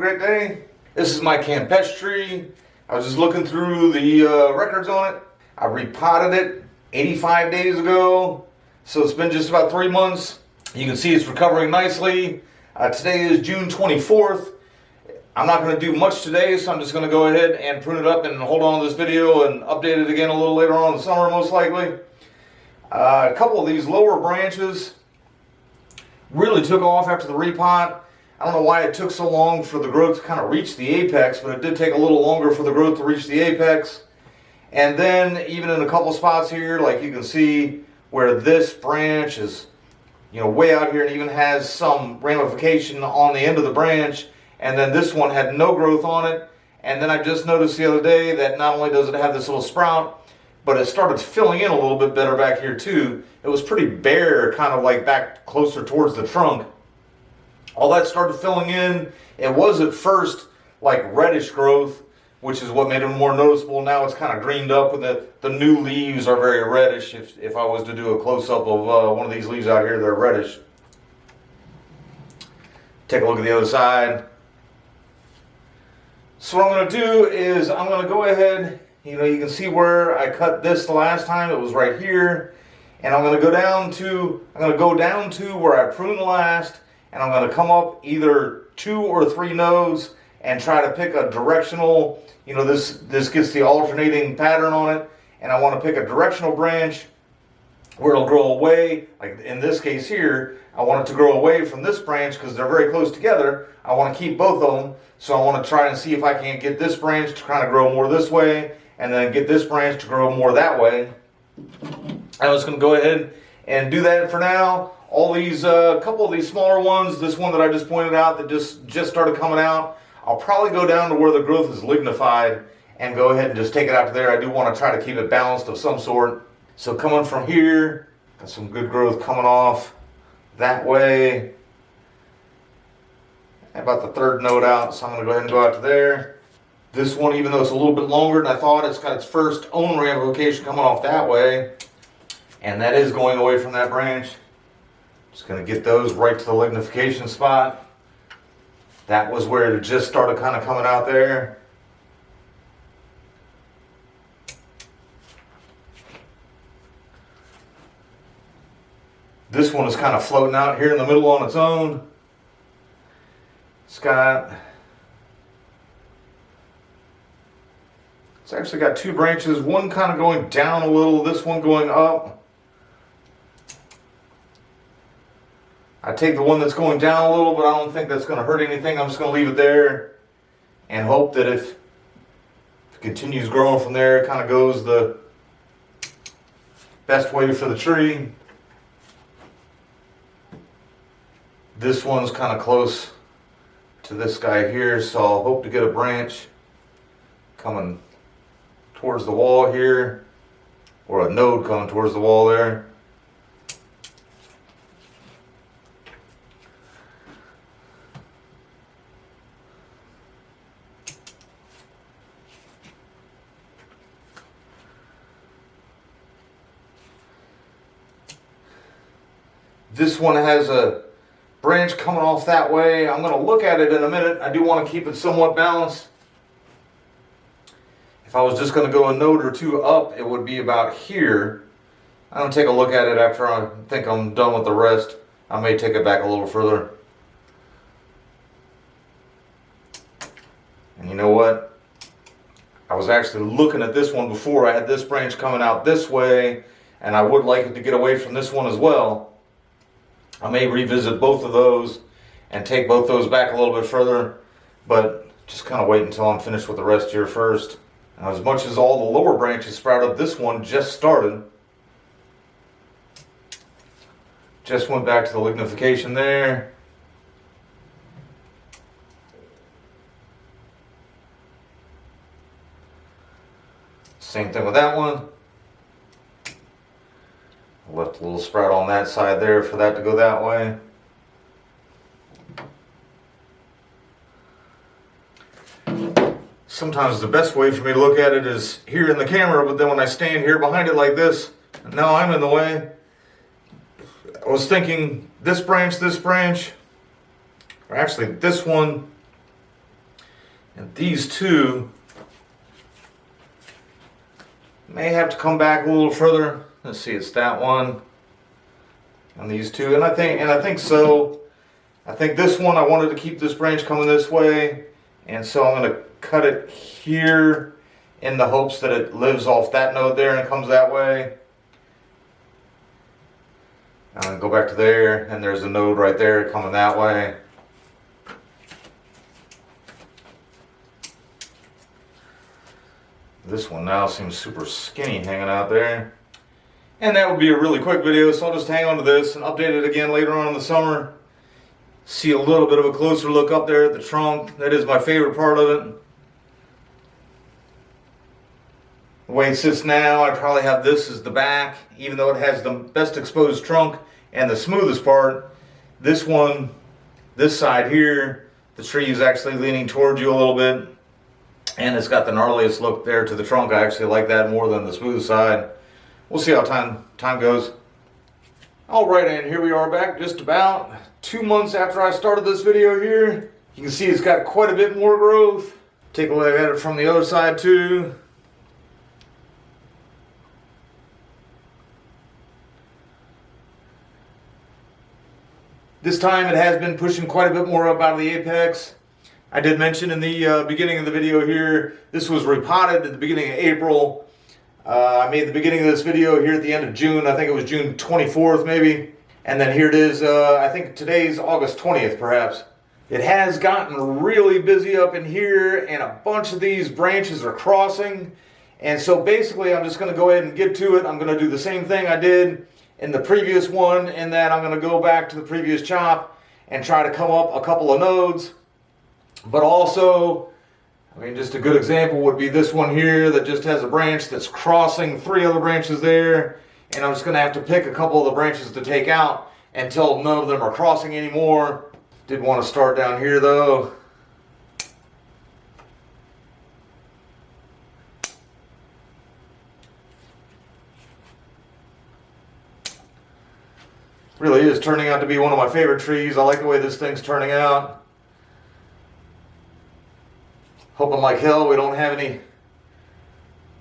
great day. This is my Campeche tree. I was just looking through the records on it. I repotted it 85 days ago, so it's been just about 3 months. You can see it's recovering nicely. Today is June 24th. I'm not going to do much today, so I'm just going to go ahead and prune it up and hold on to this video and update it again a little later on in the summer, most likely. A couple of these lower branches really took off after the repot. I don't know why it took so long for the growth to kind of reach the apex, but it did take a little longer for the growth to reach the apex. And then even in a couple spots here, like you can see where this branch is, way out here and even has some ramification on the end of the branch. And then this one had no growth on it. And then I just noticed the other day that not only does it have this little sprout, but it started filling in a little bit better back here too. It was pretty bare, kind of like back closer towards the trunk. All that started filling in. It was at first like reddish growth, which is what made it more noticeable. Now it's kind of greened up, and the new leaves are very reddish. If I was to do a close-up of one of these leaves out here, they're reddish. Take a look at the other side. So what I'm going to do is I'm going to go ahead, you can see where I cut this the last time. It was right here. And I'm going to go down to where I pruned last, and I'm going to come up either 2 or 3 nodes and try to pick a directional, this gets the alternating pattern on it, and I want to pick a directional branch where it'll grow away. Like in this case here, I want it to grow away from this branch because they're very close together. I want to keep both of them, so I want to try and see if I can get this branch to kind of grow more this way, and then get this branch to grow more that way. I'm just going to go ahead and do that for now. All these, couple of these smaller ones, this one that I just pointed out that just started coming out, I'll probably go down to where the growth is lignified and go ahead and just take it out to there. I do want to try to keep it balanced of some sort. So coming from here, got some good growth coming off that way. About the 3rd node out, so I'm going to go ahead and go out to there. This one, even though it's a little bit longer than I thought, it's got its first own ramification coming off that way. And that is going away from that branch. Just going to get those right to the lignification spot. That was where it just started kind of coming out there. This one is kind of floating out here in the middle on its own. It's actually got 2 branches, one kind of going down a little, this one going up. I take the one that's going down a little, but I don't think that's going to hurt anything. I'm just going to leave it there and hope that if it continues growing from there, it kind of goes the best way for the tree. This one's kind of close to this guy here, so I'll hope to get a branch coming towards the wall here, or a node coming towards the wall there. This one has a branch coming off that way. I'm going to look at it in a minute. I do want to keep it somewhat balanced. If I was just going to go a node or 2 up, it would be about here. I'm going to take a look at it after I think I'm done with the rest. I may take it back a little further. And you know what? I was actually looking at this one before. I had this branch coming out this way, and I would like it to get away from this one as well. I may revisit both of those and take both those back a little bit further, but just kind of wait until I'm finished with the rest here first. Now, as much as all the lower branches sprouted, this one just started. Just went back to the lignification there. Same thing with that one. Left a little sprout on that side there for that to go that way. Sometimes the best way for me to look at it is here in the camera, but then when I stand here behind it like this, now I'm in the way. I was thinking this branch, or actually this one, And these two may have to come back a little further. Let's see, it's that one and these two. And I think so. I think this one, I wanted to keep this branch coming this way. And so I'm going to cut it here in the hopes that it lives off that node there and comes that way. I'm going to go back to there, and there's a node right there coming that way. This one now seems super skinny hanging out there. And that would be a really quick video, so I'll just hang on to this and update it again later on in the summer. See a little bit of a closer look up there at the trunk. That is my favorite part of it. The way it sits now, I probably have this as the back, even though it has the best exposed trunk and the smoothest part. This one, this side here, the tree is actually leaning towards you a little bit. And it's got the gnarliest look there to the trunk. I actually like that more than the smooth side. We'll see how time goes. Alright, and here we are back just about 2 months after I started this video here. You can see it's got quite a bit more growth. Take a look at it from the other side too. This time it has been pushing quite a bit more up out of the apex. I did mention in the beginning of the video here, this was repotted at the beginning of April. I made the beginning of this video here at the end of June. I think it was June 24th maybe. And then here it is, I think today's August 20th perhaps. It has gotten really busy up in here, and a bunch of these branches are crossing. And so basically I'm just going to go ahead and get to it. I'm going to do the same thing I did in the previous one, in that I'm going to go back to the previous chop and try to come up a couple of nodes. But also, I mean, just a good example would be this one here that just has a branch that's crossing 3 other branches there. And I'm just going to have to pick a couple of the branches to take out until none of them are crossing anymore. Did want to start down here though. Really is turning out to be one of my favorite trees. I like the way this thing's turning out. Hoping like hell we don't have any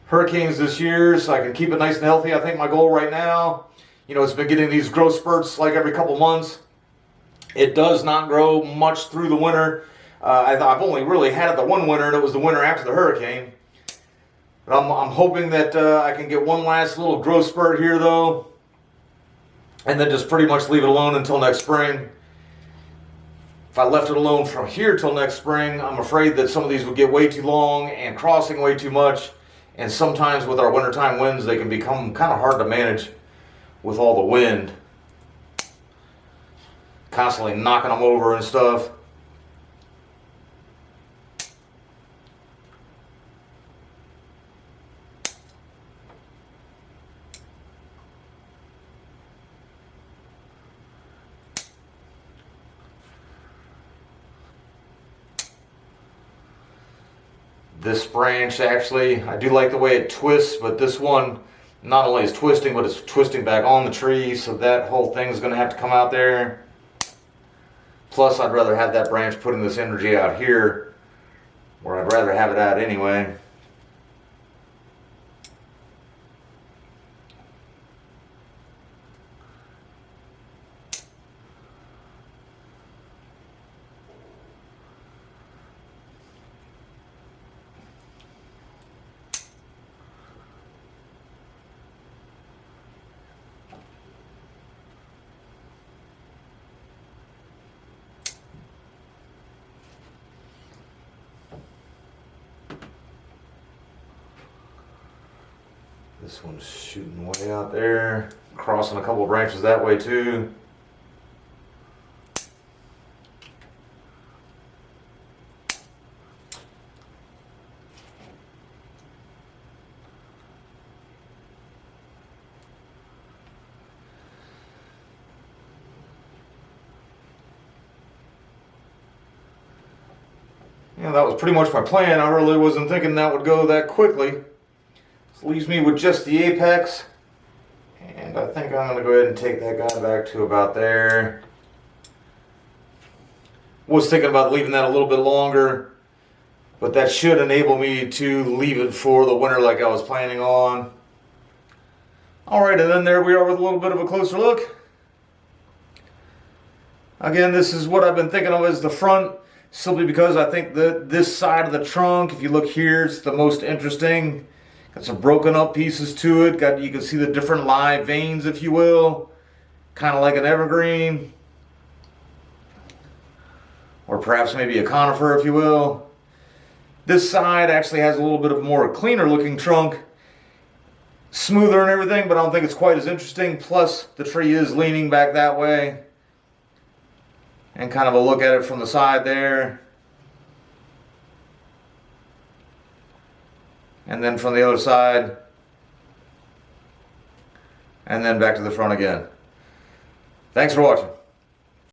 hurricanes this year, so I can keep it nice and healthy. I think my goal right now, you know, it's been getting these growth spurts like every couple months. It does not grow much through the winter. I've only really had it the one winter, and it was the winter after the hurricane. But I'm hoping that I can get one last little growth spurt here though, and then just pretty much leave it alone until next spring. If I left it alone from here till next spring, I'm afraid that some of these would get way too long and crossing way too much. And sometimes with our wintertime winds, they can become kind of hard to manage with all the wind. Constantly knocking them over and stuff. This branch actually, I do like the way it twists, but this one not only is twisting, but it's twisting back on the tree, so that whole thing is going to have to come out there. Plus, I'd rather have that branch putting this energy out here, where I'd rather have it at anyway. This one's shooting way out there, crossing a couple of branches that way too. Yeah, that was pretty much my plan. I really wasn't thinking that would go that quickly. Leaves me with just the apex, and I think I'm going to go ahead and take that guy back to about there. Was thinking about leaving that a little bit longer, But that should enable me to leave it for the winter like I was planning on. Alright, and then there we are with a little bit of a closer look. Again, this is what I've been thinking of as the front, simply because I think that this side of the trunk, if you look here, it's the most interesting. Got some broken up pieces to it. You can see the different live veins, if you will. Kind of like an evergreen. Or perhaps maybe a conifer, if you will. This side actually has a little bit of more cleaner looking trunk. Smoother and everything, but I don't think it's quite as interesting. Plus, the tree is leaning back that way. And kind of a look at it from the side there. And then from the other side. And then back to the front again. Thanks for watching.